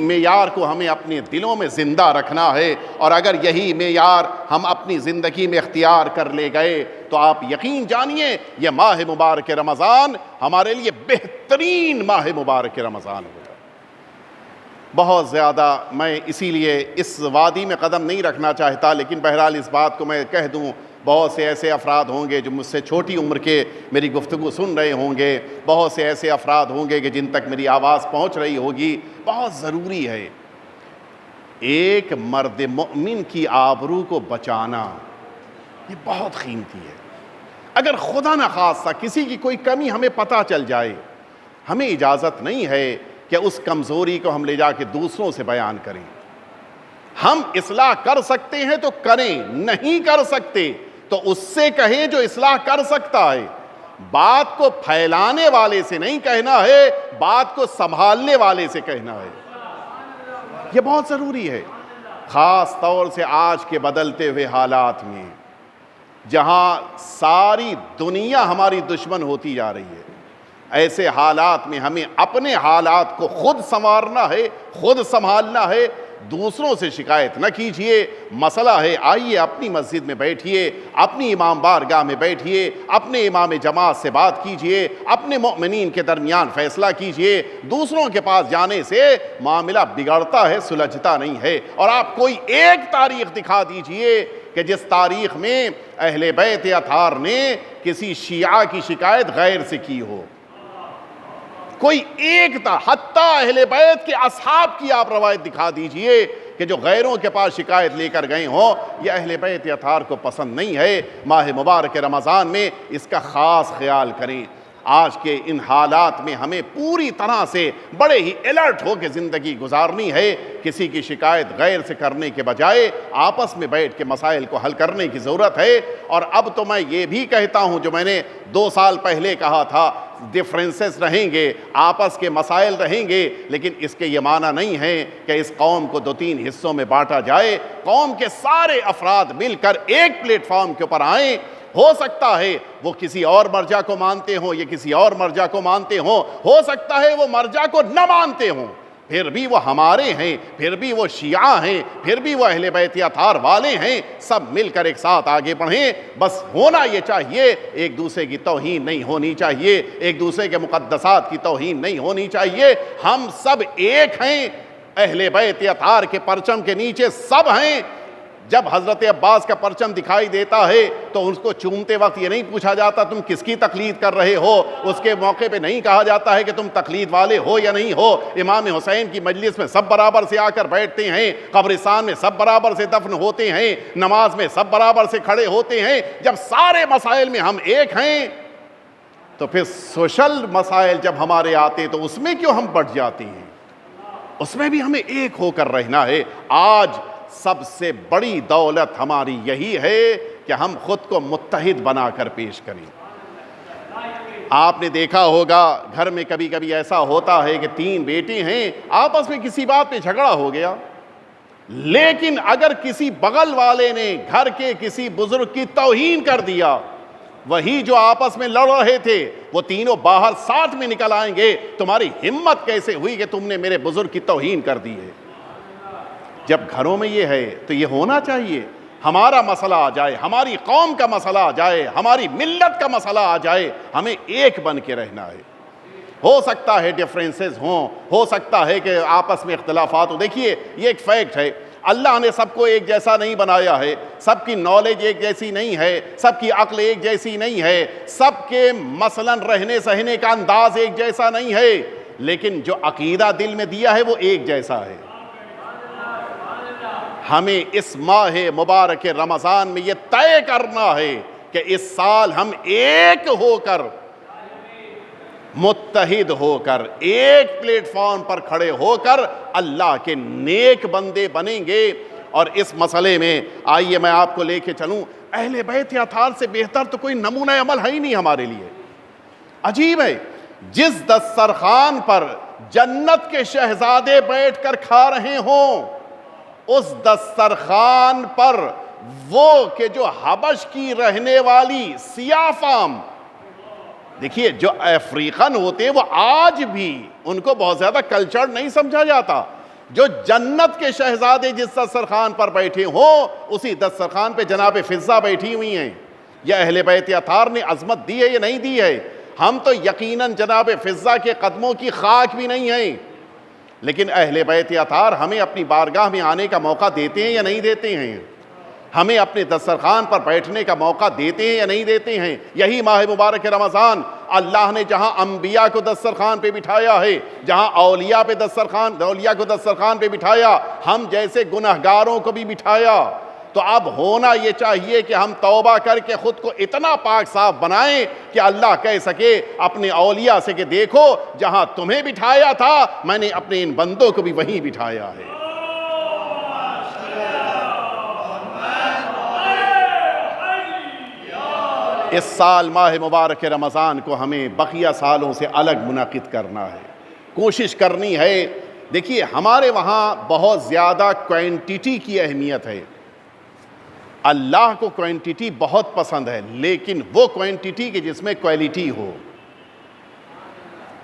معیار کو ہمیں اپنے دلوں میں زندہ رکھنا ہے۔ اور اگر یہی معیار ہم اپنی زندگی میں اختیار کر لے گئے تو آپ یقین جانیے یہ ماہ مبارک رمضان ہمارے لیے بہترین ماہ مبارک رمضان ہوگا۔ بہت زیادہ میں اسی لیے اس وادی میں قدم نہیں رکھنا چاہتا، لیکن بہرحال اس بات کو میں کہہ دوں، بہت سے ایسے افراد ہوں گے جو مجھ سے چھوٹی عمر کے میری گفتگو سن رہے ہوں گے، بہت سے ایسے افراد ہوں گے کہ جن تک میری آواز پہنچ رہی ہوگی۔ بہت ضروری ہے ایک مرد مومن کی آبرو کو بچانا، یہ بہت قیمتی ہے۔ اگر خدا نخواستہ کسی کی کوئی کمی ہمیں پتہ چل جائے، ہمیں اجازت نہیں ہے کہ اس کمزوری کو ہم لے جا کے دوسروں سے بیان کریں۔ ہم اصلاح کر سکتے ہیں تو کریں، نہیں کر سکتے تو اس سے کہیں جو اصلاح کر سکتا ہے۔ بات کو پھیلانے والے سے نہیں کہنا ہے، بات کو سنبھالنے والے سے کہنا ہے۔ یہ بہت ضروری ہے، خاص طور سے آج کے بدلتے ہوئے حالات میں، جہاں ساری دنیا ہماری دشمن ہوتی جا رہی ہے۔ ایسے حالات میں ہمیں اپنے حالات کو خود سنوارنا ہے، خود سنبھالنا ہے۔ دوسروں سے شکایت نہ کیجئے، مسئلہ ہے آئیے اپنی مسجد میں بیٹھیے، اپنی امام بارگاہ میں بیٹھیے، اپنے امام جماعت سے بات کیجئے، اپنے مؤمنین کے درمیان فیصلہ کیجئے۔ دوسروں کے پاس جانے سے معاملہ بگڑتا ہے، سلجھتا نہیں ہے۔ اور آپ کوئی ایک تاریخ دکھا دیجئے کہ جس تاریخ میں اہل بیت اطہار نے کسی شیعہ کی شکایت غیر سے کی ہو، کوئی ایک حتیٰ اہل بیت کے اصحاب کی آپ روایت دکھا دیجئے کہ جو غیروں کے پاس شکایت لے کر گئے ہوں۔ یہ اہل بیت اطہار کو پسند نہیں ہے۔ ماہ مبارک رمضان میں اس کا خاص خیال کریں۔ آج کے ان حالات میں ہمیں پوری طرح سے بڑے ہی الرٹ ہو کے زندگی گزارنی ہے۔ کسی کی شکایت غیر سے کرنے کے بجائے آپس میں بیٹھ کے مسائل کو حل کرنے کی ضرورت ہے۔ اور اب تو میں یہ بھی کہتا ہوں جو میں نے 2 سال پہلے کہا تھا، ڈفرینسز رہیں گے، آپس کے مسائل رہیں گے، لیکن اس کے یہ معنی نہیں ہے کہ اس قوم کو 2-3 حصوں میں بانٹا جائے۔ قوم کے سارے افراد مل کر ایک پلیٹ فارم کے اوپر آئیں۔ ہو سکتا ہے وہ کسی اور مرجع کو مانتے ہوں، یہ کسی اور مرجع کو مانتے ہوں، ہو سکتا ہے وہ مرجع کو نہ مانتے ہوں، پھر بھی وہ ہمارے ہیں، پھر بھی وہ شیعہ ہیں، پھر بھی وہ اہل بیت اطہار والے ہیں۔ سب مل کر ایک ساتھ آگے بڑھیں۔ بس ہونا یہ چاہیے، ایک دوسرے کی توہین نہیں ہونی چاہیے، ایک دوسرے کے مقدسات کی توہین نہیں ہونی چاہیے۔ ہم سب ایک ہیں، اہل بیت اطہار کے پرچم کے نیچے سب ہیں۔ جب حضرت عباس کا پرچم دکھائی دیتا ہے تو اس کو چومتے وقت یہ نہیں پوچھا جاتا تم کس کی تقلید کر رہے ہو، اس کے موقع پہ نہیں کہا جاتا ہے کہ تم تقلید والے ہو یا نہیں ہو۔ امام حسین کی مجلس میں سب برابر سے آ کر بیٹھتے ہیں، قبرستان میں سب برابر سے دفن ہوتے ہیں، نماز میں سب برابر سے کھڑے ہوتے ہیں۔ جب سارے مسائل میں ہم ایک ہیں تو پھر سوشل مسائل جب ہمارے آتے تو اس میں کیوں ہم بٹ جاتے ہیں؟ اس میں بھی ہمیں ایک ہو کر رہنا ہے۔ آج سب سے بڑی دولت ہماری یہی ہے کہ ہم خود کو متحد بنا کر پیش کریں۔ آپ نے دیکھا ہوگا گھر میں کبھی کبھی ایسا ہوتا ہے کہ 3 بیٹے ہیں، آپس میں کسی بات پہ جھگڑا ہو گیا، لیکن اگر کسی بغل والے نے گھر کے کسی بزرگ کی توہین کر دیا وہی جو آپس میں لڑ رہے تھے وہ تینوں باہر ساتھ میں نکل آئیں گے. تمہاری ہمت کیسے ہوئی کہ تم نے میرے بزرگ کی توہین کر دی ہے؟ جب گھروں میں یہ ہے تو یہ ہونا چاہیے. ہمارا مسئلہ آ جائے, ہماری قوم کا مسئلہ آ جائے, ہماری ملت کا مسئلہ آ جائے, ہمیں ایک بن کے رہنا ہے. ہو سکتا ہے ڈفرینسز ہوں, ہو سکتا ہے کہ آپس میں اختلافات ہوں. دیکھیے یہ ایک فیکٹ ہے, اللہ نے سب کو ایک جیسا نہیں بنایا ہے, سب کی نالج ایک جیسی نہیں ہے, سب کی عقل ایک جیسی نہیں ہے, سب کے مثلاً رہنے سہنے کا انداز ایک جیسا نہیں ہے, لیکن جو عقیدہ دل میں دیا ہے وہ ایک جیسا ہے. ہمیں اس ماہ مبارک رمضان میں یہ طے کرنا ہے کہ اس سال ہم ایک ہو کر, متحد ہو کر, ایک پلیٹ فارم پر کھڑے ہو کر اللہ کے نیک بندے بنیں گے. اور اس مسئلے میں آئیے میں آپ کو لے کے چلوں, اہل بیت اطہار سے بہتر تو کوئی نمونہ عمل ہے ہی نہیں ہمارے لیے. عجیب ہے, جس دسترخوان پر جنت کے شہزادے بیٹھ کر کھا رہے ہوں, اس دسترخوان پر وہ کہ جو حبش کی رہنے والی سیاہ فام, دیکھیے جو افریقن ہوتے ہیں وہ آج بھی ان کو بہت زیادہ کلچر نہیں سمجھا جاتا. جو جنت کے شہزادے جس دسترخوان پر بیٹھے ہوں, اسی دسترخوان پہ جناب فضہ بیٹھی ہوئی ہیں. یہ اہل بیت اطہار نے عظمت دی ہے یا نہیں دی ہے؟ ہم تو یقیناً جناب فضہ کے قدموں کی خاک بھی نہیں ہیں, لیکن اہل بیت اطہار ہمیں اپنی بارگاہ میں آنے کا موقع دیتے ہیں یا نہیں دیتے ہیں؟ ہمیں اپنے دسترخوان پر بیٹھنے کا موقع دیتے ہیں یا نہیں دیتے ہیں؟ یہی ماہ مبارک رمضان اللہ نے جہاں انبیاء کو دسترخوان پہ بٹھایا ہے, جہاں اولیاء کو دسترخوان پہ بٹھایا, ہم جیسے گنہگاروں کو بھی بٹھایا. تو اب ہونا یہ چاہیے کہ ہم توبہ کر کے خود کو اتنا پاک صاف بنائیں کہ اللہ کہہ سکے اپنے اولیاء سے کہ دیکھو جہاں تمہیں بٹھایا تھا میں نے اپنے ان بندوں کو بھی وہیں بٹھایا ہے. اس سال ماہ مبارک رمضان کو ہمیں بقیہ سالوں سے الگ منعقد کرنا ہے, کوشش کرنی ہے. دیکھیے ہمارے وہاں بہت زیادہ کوانٹٹی کی اہمیت ہے. اللہ کو کوانٹٹی بہت پسند ہے, لیکن وہ کوانٹٹی کہ جس میں کوالٹی ہو.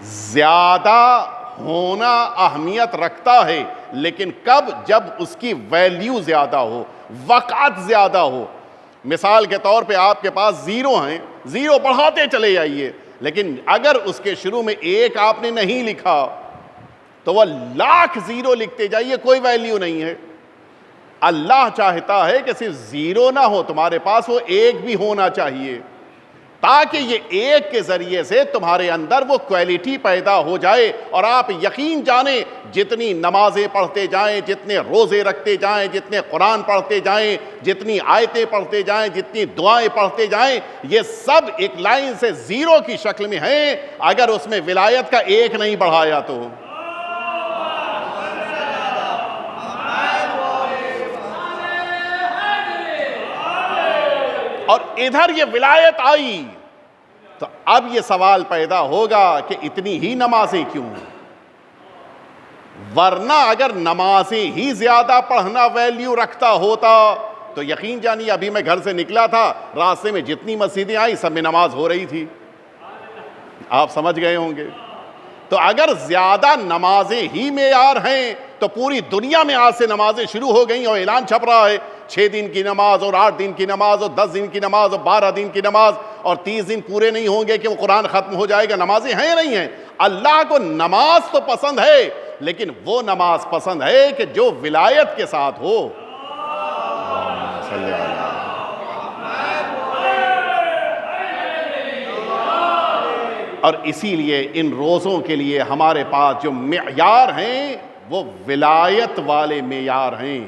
زیادہ ہونا اہمیت رکھتا ہے, لیکن کب؟ جب اس کی ویلیو زیادہ ہو, وقعت زیادہ ہو. مثال کے طور پہ آپ کے پاس زیرو ہیں, زیرو بڑھاتے چلے جائیے, لیکن اگر اس کے شروع میں ایک آپ نے نہیں لکھا تو وہ لاکھ زیرو لکھتے جائیے, کوئی ویلیو نہیں ہے. اللہ چاہتا ہے کہ صرف زیرو نہ ہو تمہارے پاس, وہ ایک بھی ہونا چاہیے, تاکہ یہ ایک کے ذریعے سے تمہارے اندر وہ کوالٹی پیدا ہو جائے. اور آپ یقین جانیں جتنی نمازیں پڑھتے جائیں, جتنے روزے رکھتے جائیں, جتنے قرآن پڑھتے جائیں, جتنی آیتیں پڑھتے جائیں, جتنی دعائیں پڑھتے جائیں, یہ سب ایک لائن سے زیرو کی شکل میں ہیں, اگر اس میں ولایت کا ایک نہیں بڑھایا تو. اور ادھر یہ ولایت آئی تو اب یہ سوال پیدا ہوگا کہ اتنی ہی نمازیں کیوں؟ ورنہ اگر نمازیں ہی زیادہ پڑھنا ویلیو رکھتا ہوتا تو یقین جانیے ابھی میں گھر سے نکلا تھا, راستے میں جتنی مسجدیں آئیں سب میں نماز ہو رہی تھی. آپ سمجھ گئے ہوں گے. تو اگر زیادہ نمازیں ہی معیار ہیں تو پوری دنیا میں آج سے نمازیں شروع ہو گئیں اور اعلان چھپ رہا ہے 6 دن کی نماز اور 8 دن کی نماز اور 10 دن کی نماز اور 12 دن کی نماز, اور 30 دن پورے نہیں ہوں گے کہ وہ قرآن ختم ہو جائے گا. نمازیں ہیں یا نہیں ہیں؟ اللہ کو نماز تو پسند ہے, لیکن وہ نماز پسند ہے کہ جو ولایت کے ساتھ ہو. اور اسی لیے ان روزوں کے لیے ہمارے پاس جو معیار ہیں وہ ولایت والے معیار ہیں,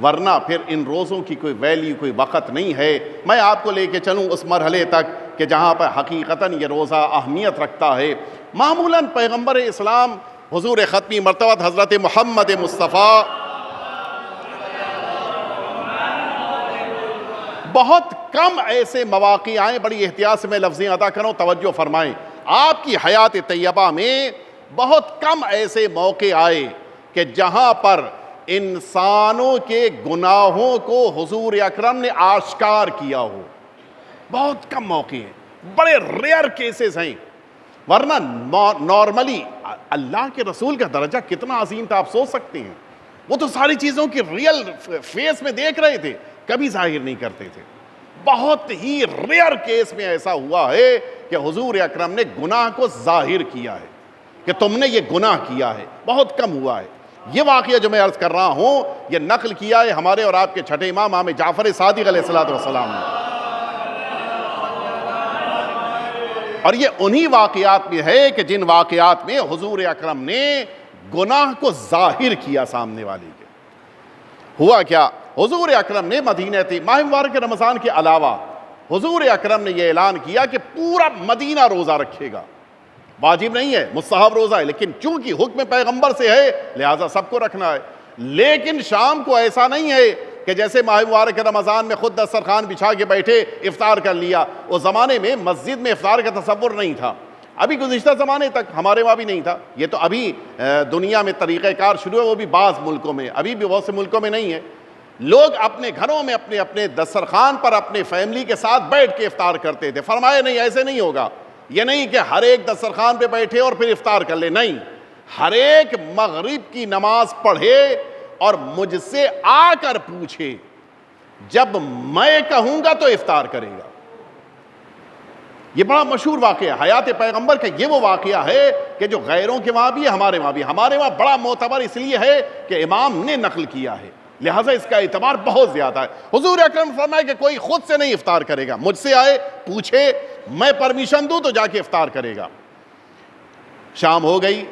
ورنہ پھر ان روزوں کی کوئی ویلیو, کوئی وقت نہیں ہے. میں آپ کو لے کے چلوں اس مرحلے تک کہ جہاں پر حقیقتاً یہ روزہ اہمیت رکھتا ہے. معمولاً پیغمبر اسلام حضور ختمی مرتبہ حضرت محمد مصطفیٰ بہت کم ایسے مواقع آئیں, بڑی احتیاط سے میں لفظیں ادا کروں, توجہ فرمائیں, آپ کی حیات طیبہ میں بہت کم ایسے موقع آئے کہ جہاں پر انسانوں کے گناہوں کو حضور اکرم نے آشکار کیا ہو. بہت کم موقع ہیں, بڑے ریئر کیسز ہیں, ورنہ نارملی اللہ کے رسول کا درجہ کتنا عظیم تھا آپ سوچ سکتے ہیں. وہ تو ساری چیزوں کی ریئل فیس میں دیکھ رہے تھے, کبھی ظاہر نہیں کرتے تھے. بہت ہی ریئر کیس میں ایسا ہوا ہے کہ حضور اکرم نے گناہ کو ظاہر کیا ہے کہ تم نے یہ گناہ کیا ہے, بہت کم ہوا ہے. یہ واقعہ جو میں عرض کر رہا ہوں یہ نقل کیا ہے ہمارے اور آپ کے چھٹے امام امام جعفر صادق علیہ السلام نے, اور یہ انہی واقعات میں ہے کہ جن واقعات میں حضور اکرم نے گناہ کو ظاہر کیا سامنے والے کے. ہوا کیا, حضور اکرم نے مدینہ ماہ مبارک رمضان کے علاوہ حضور اکرم نے یہ اعلان کیا کہ پورا مدینہ روزہ رکھے گا. واجب نہیں ہے, مستحب روزہ ہے, لیکن چونکہ حکم پیغمبر سے ہے لہٰذا سب کو رکھنا ہے. لیکن شام کو ایسا نہیں ہے کہ جیسے ماہ مبارک رمضان میں خود دسترخوان بچھا کے بیٹھے افطار کر لیا. اس زمانے میں مسجد میں افطار کا تصور نہیں تھا, ابھی گزشتہ زمانے تک ہمارے وہاں بھی نہیں تھا. یہ تو ابھی دنیا میں طریقہ کار شروع ہے, وہ بھی بعض ملکوں میں, ابھی بھی بہت سے ملکوں میں نہیں ہے. لوگ اپنے گھروں میں اپنے اپنے دسترخوان پر اپنے فیملی کے ساتھ بیٹھ کے افطار کرتے تھے. فرمایا نہیں, ایسے نہیں ہوگا. یہ نہیں کہ ہر ایک دسترخوان پہ بیٹھے اور پھر افطار کر لے, نہیں, ہر ایک مغرب کی نماز پڑھے اور مجھ سے آ کر پوچھے, جب میں کہوں گا تو افطار کرے گا. یہ بڑا مشہور واقعہ ہے حیات پیغمبر کا. یہ وہ واقعہ ہے کہ جو غیروں کے وہاں بھی ہے, ہمارے وہاں بھی. ہمارے وہاں بڑا معتبر اس لیے ہے کہ امام نے نقل کیا ہے, لہٰذا اس کا اعتبار بہت زیادہ ہے. حضور اکرم فرمائے کہ کوئی خود سے نہیں افطار کرے گا, مجھ سے آئے پوچھے, میں پرمیشن دوں تو جا کے افطار کرے گا. شام ہو گئی,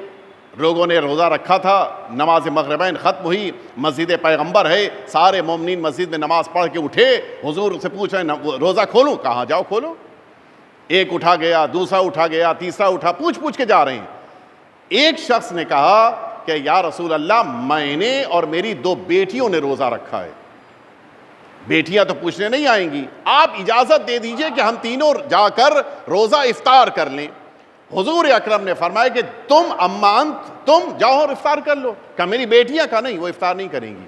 لوگوں نے روزہ رکھا تھا, نماز مغربین ختم ہوئی, مسجد پیغمبر ہے, سارے مومنین مسجد میں نماز پڑھ کے اٹھے. حضور سے پوچھ رہے ہیں روزہ کھولوں, کہاں جاؤ کھولو. ایک اٹھا گیا, دوسرا اٹھا گیا, تیسرا اٹھا, پوچھ کے جا رہے ہیں. ایک شخص نے کہا کہ یا رسول اللہ, میں نے اور میری 2 بیٹیوں نے روزہ رکھا ہے. بیٹیاں تو پوچھنے نہیں آئیں گی, آپ اجازت دے دیجئے کہ ہم تینوں جا کر روزہ افطار کر لیں. حضور اکرم نے فرمایا کہ تم امان تم جاؤ اور افطار کر لو. کہا میری بیٹیاں, کہا نہیں, وہ افطار نہیں کریں گی.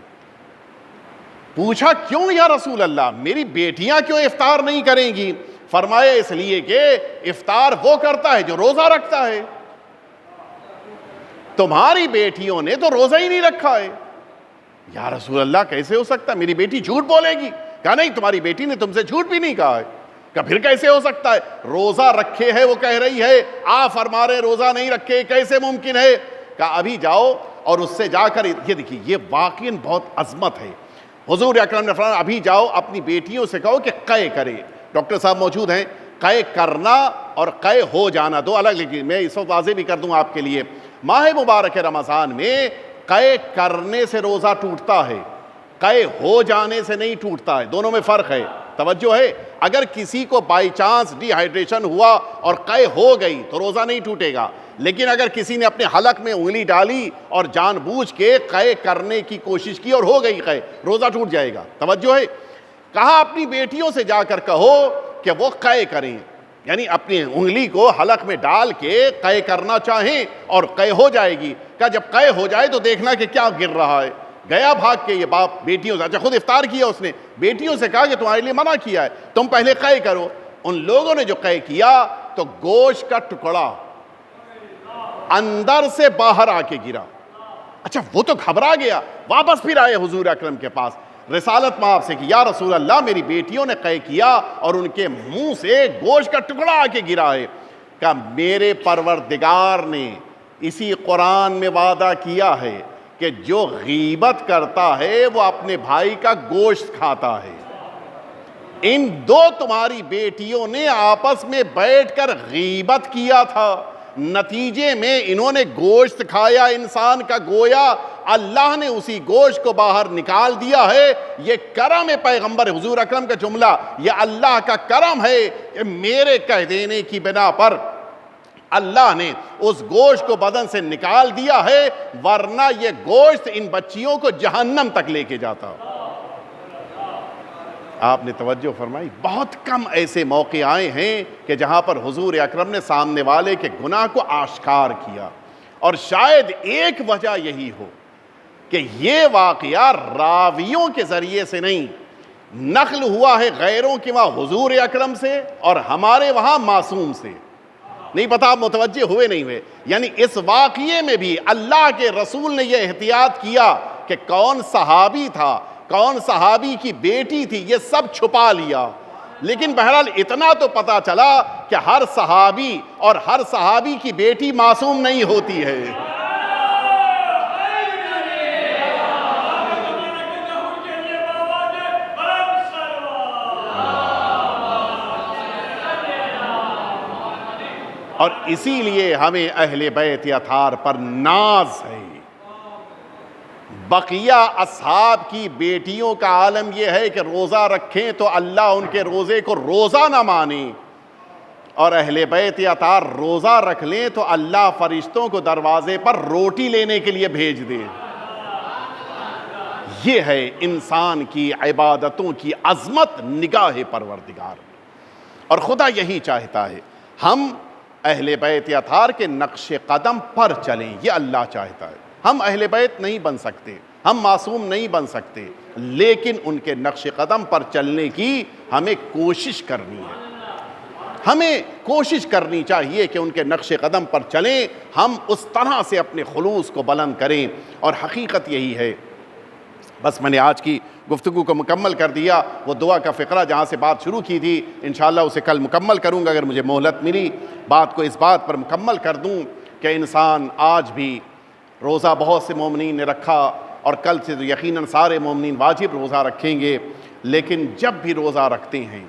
پوچھا کیوں یا رسول اللہ, میری بیٹیاں کیوں افطار نہیں کریں گی؟ فرمایا اس لیے کہ افطار وہ کرتا ہے جو روزہ رکھتا ہے, تمہاری بیٹیوں نے تو روزہ ہی نہیں رکھا ہے. یا رسول اللہ کیسے ہو سکتا ہے, میری بیٹی جھوٹ بولے گی؟ کہا نہیں, تمہاری بیٹی نے تم سے جھوٹ بھی نہیں کہا ہے. کہا پھر کیسے ہو سکتا ہے, روزہ رکھے ہے وہ کہہ رہی ہے, آپ فرما رہے روزہ نہیں رکھے, کیسے ممکن ہے؟ کہا ابھی جاؤ اور اس سے جا کر, یہ دیکھیے یہ واقعاً بہت عظمت ہے. حضور اکرم نے فرمایا ابھی جاؤ اپنی بیٹیوں سے کہو کہ قے کرے. ڈاکٹر صاحب موجود ہیں, قے کرنا اور قے ہو جانا دو الگ, لیکن میں اس وقت واضح بھی کر دوں آپ کے لیے, ماہ مبارک رمضان میں قے کرنے سے روزہ ٹوٹتا ہے, قے ہو جانے سے نہیں ٹوٹتا ہے, دونوں میں فرق ہے. توجہ ہے, اگر کسی کو بائی چانس ڈی ہائیڈریشن ہوا اور قے ہو گئی تو روزہ نہیں ٹوٹے گا, لیکن اگر کسی نے اپنے حلق میں انگلی ڈالی اور جان بوجھ کے قے کرنے کی کوشش کی اور ہو گئی قے, روزہ ٹوٹ جائے گا. توجہ ہے. کہا اپنی بیٹیوں سے جا کر کہو کہ وہ قے کریں, یعنی اپنی انگلی کو حلق میں ڈال کے قے کرنا چاہیں اور قے ہو جائے گی. کہا جب قے ہو جائے تو دیکھنا کہ کیا گر رہا ہے. گیا بھاگ کے یہ باپ بیٹیوں سے, اچھا خود افطار کیا اس نے, بیٹیوں سے کہا کہ تمہارے لیے منع کیا ہے, تم پہلے قے کرو. ان لوگوں نے جو قے کیا تو گوشت کا ٹکڑا اندر سے باہر آ کے گرا. اچھا وہ تو گھبرا گیا, واپس پھر آئے حضور اکرم کے پاس, رسالت مآب سے کہ یا رسول اللہ میری بیٹیوں نے قے کیا اور ان کے منہ سے گوشت کا ٹکڑا آ کے گرا ہے. کہا میرے پروردگار نے اسی قرآن میں وعدہ کیا ہے کہ جو غیبت کرتا ہے وہ اپنے بھائی کا گوشت کھاتا ہے. ان 2 تمہاری بیٹیوں نے آپس میں بیٹھ کر غیبت کیا تھا, نتیجے میں انہوں نے گوشت کھایا انسان کا, گویا اللہ نے اسی گوشت کو باہر نکال دیا ہے. یہ کرم ہے پیغمبر حضور اکرم کا جملہ, یہ اللہ کا کرم ہے کہ میرے کہہ دینے کی بنا پر اللہ نے اس گوشت کو بدن سے نکال دیا ہے, ورنہ یہ گوشت ان بچیوں کو جہنم تک لے کے جاتا. آپ نے توجہ فرمائی, بہت کم ایسے موقع آئے ہیں کہ جہاں پر حضور اکرم نے سامنے والے کے گناہ کو آشکار کیا. اور شاید ایک وجہ یہی ہو کہ یہ واقعہ راویوں کے ذریعے سے نہیں, نقل ہوا ہے غیروں کے وہاں حضور اکرم سے اور ہمارے وہاں معصوم سے. نہیں پتا آپ متوجہ ہوئے نہیں ہوئے؟ یعنی اس واقعے میں بھی اللہ کے رسول نے یہ احتیاط کیا کہ کون صحابی تھا، کون صحابی کی بیٹی تھی، یہ سب چھپا لیا. لیکن بہرحال اتنا تو پتا چلا کہ ہر صحابی اور ہر صحابی کی بیٹی معصوم نہیں ہوتی ہے. اور اسی لیے ہمیں اہل بیت اطہار پر ناز ہے. بقیہ اصحاب کی بیٹیوں کا عالم یہ ہے کہ روزہ رکھیں تو اللہ ان کے روزے کو روزہ نہ مانے، اور اہل بیت اطہار روزہ رکھ لیں تو اللہ فرشتوں کو دروازے پر روٹی لینے کے لیے بھیج دے. یہ ہے انسان کی عبادتوں کی عظمت نگاہ پروردگار. اور خدا یہی چاہتا ہے ہم اہل بیت اطہار کے نقش قدم پر چلیں، یہ اللہ چاہتا ہے. ہم اہل بیت نہیں بن سکتے، ہم معصوم نہیں بن سکتے، لیکن ان کے نقش قدم پر چلنے کی ہمیں کوشش کرنی ہے. ہمیں کوشش کرنی چاہیے کہ ان کے نقش قدم پر چلیں، ہم اس طرح سے اپنے خلوص کو بلند کریں. اور حقیقت یہی ہے. بس میں نے آج کی گفتگو کو مکمل کر دیا. وہ دعا کا فقرہ جہاں سے بات شروع کی تھی انشاءاللہ اسے کل مکمل کروں گا اگر مجھے مہلت ملی. بات کو اس بات پر مکمل کر دوں کہ انسان آج بھی روزہ بہت سے مومنین نے رکھا اور کل سے تو یقیناً سارے مومنین واجب روزہ رکھیں گے، لیکن جب بھی روزہ رکھتے ہیں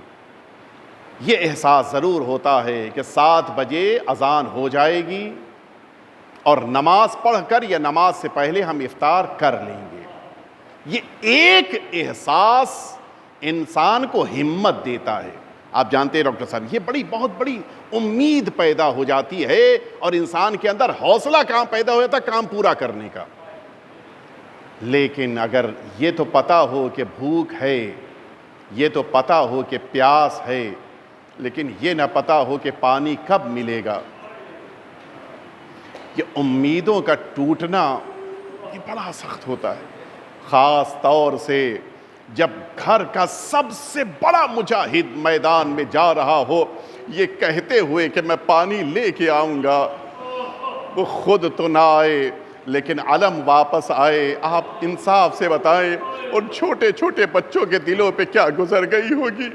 یہ احساس ضرور ہوتا ہے کہ 7 بجے اذان ہو جائے گی اور نماز پڑھ کر یا نماز سے پہلے ہم افطار کر لیں گے. یہ ایک احساس انسان کو ہمت دیتا ہے. آپ جانتے ہیں ڈاکٹر صاحب، یہ بہت بڑی امید پیدا ہو جاتی ہے اور انسان کے اندر حوصلہ کام پیدا ہو جاتا ہے کام پورا کرنے کا. لیکن اگر یہ تو پتہ ہو کہ بھوک ہے، یہ تو پتہ ہو کہ پیاس ہے، لیکن یہ نہ پتہ ہو کہ پانی کب ملے گا، یہ امیدوں کا ٹوٹنا یہ بڑا سخت ہوتا ہے. خاص طور سے جب گھر کا سب سے بڑا مجاہد میدان میں جا رہا ہو یہ کہتے ہوئے کہ میں پانی لے کے آؤں گا، وہ خود تو نہ آئے لیکن علم واپس آئے. آپ انصاف سے بتائیں ان چھوٹے چھوٹے بچوں کے دلوں پہ کیا گزر گئی ہوگی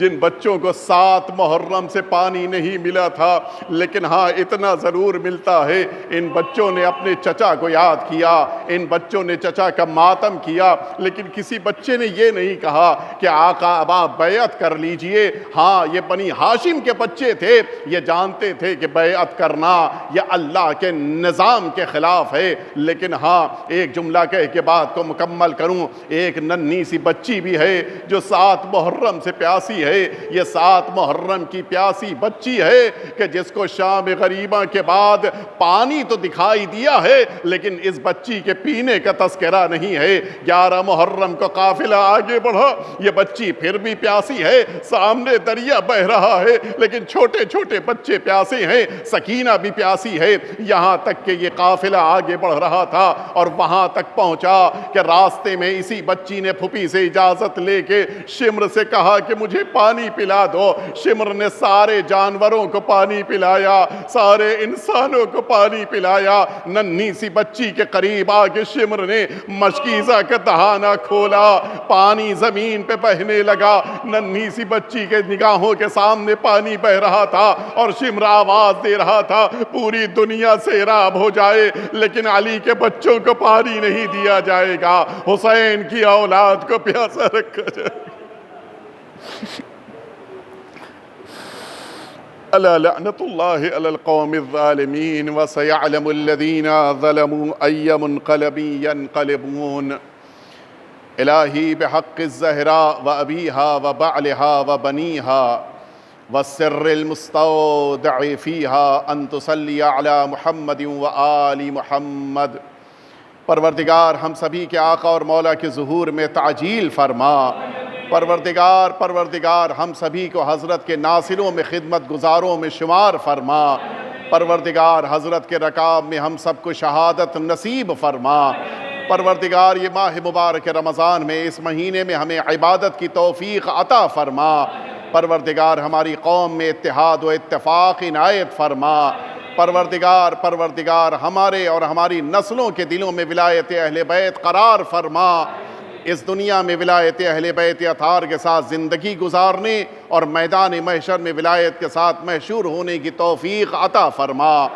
جن بچوں کو 7 محرم سے پانی نہیں ملا تھا، لیکن ہاں اتنا ضرور ملتا ہے ان بچوں نے اپنے چچا کو یاد کیا، ان بچوں نے چچا کا ماتم کیا، لیکن کسی بچے نے یہ نہیں کہا کہ آقا اب آپ بیعت کر لیجئے. ہاں یہ بنی ہاشم کے بچے تھے، یہ جانتے تھے کہ بیعت کرنا یہ اللہ کے نظام کے خلاف ہے. لیکن ہاں ایک جملہ کہہ کے بات کو مکمل کروں، ایک ننھی سی بچی بھی ہے جو 7 محرم سے پیاسی ہے. یہ 7 محرم کی پیاسی بچی ہے کہ جس کو شام غریبہ کے بعد پانی تو دکھائی دیا ہے لیکن اس بچی کے پینے کا تذکرہ نہیں ہے. 11 محرم کو قافلہ آگے بڑھا، یہ بچی پھر بھی پیاسی ہے، سامنے دریا بہہ رہا ہے لیکن چھوٹے چھوٹے بچے پیاسے ہیں، سکینہ بھی پیاسی ہے. یہاں تک کہ یہ قافلہ آگے بڑھ رہا تھا اور وہاں تک پہنچا کہ راستے میں اسی بچی نے پھپھی سے اجازت لے کے شمر سے کہا کہ مجھے پانی پلا دو. شمر نے سارے جانوروں کو پانی پلایا، سارے انسانوں کو پانی پلایا. ننھی سی بچی کے قریب آ کے شمر نے مشکیزہ کا دہانہ کھولا، پانی زمین پہ بہنے لگا. ننھی سی بچی کے نگاہوں کے سامنے پانی بہ رہا تھا اور شمر آواز دے رہا تھا پوری دنیا سیراب ہو جائے لیکن علی کے بچوں کو پانی نہیں دیا جائے گا، حسین کی اولاد کو پیاسا رکھا جائے گا. الا لعنت اللہ علی القوم الظالمین وسيعلم الذین ظلموا ای منقلب ینقلبون. الہی بحق الزہراء وابیہا وبعلہا وبنیہا والسر المستودع فیہا ان تصلی علی محمد وآل محمد. پروردگار ہم سبھی کے آقا اور مولا کے ظہور میں تعجیل فرما. پروردگار ہم سبھی کو حضرت کے ناصروں میں خدمت گزاروں میں شمار فرما. پروردگار حضرت کے رکاب میں ہم سب کو شہادت نصیب فرما. پروردگار یہ ماہ مبارک رمضان میں اس مہینے میں ہمیں عبادت کی توفیق عطا فرما۔ پروردگار ہماری قوم میں اتحاد و اتفاق عنایت فرما۔ پروردگار ہمارے اور ہماری نسلوں کے دلوں میں ولایت اہل بیت قرار فرما۔ اس دنیا میں ولایت اہل بیت اطہار کے ساتھ زندگی گزارنے اور میدان محشر میں ولایت کے ساتھ محشور ہونے کی توفیق عطا فرما۔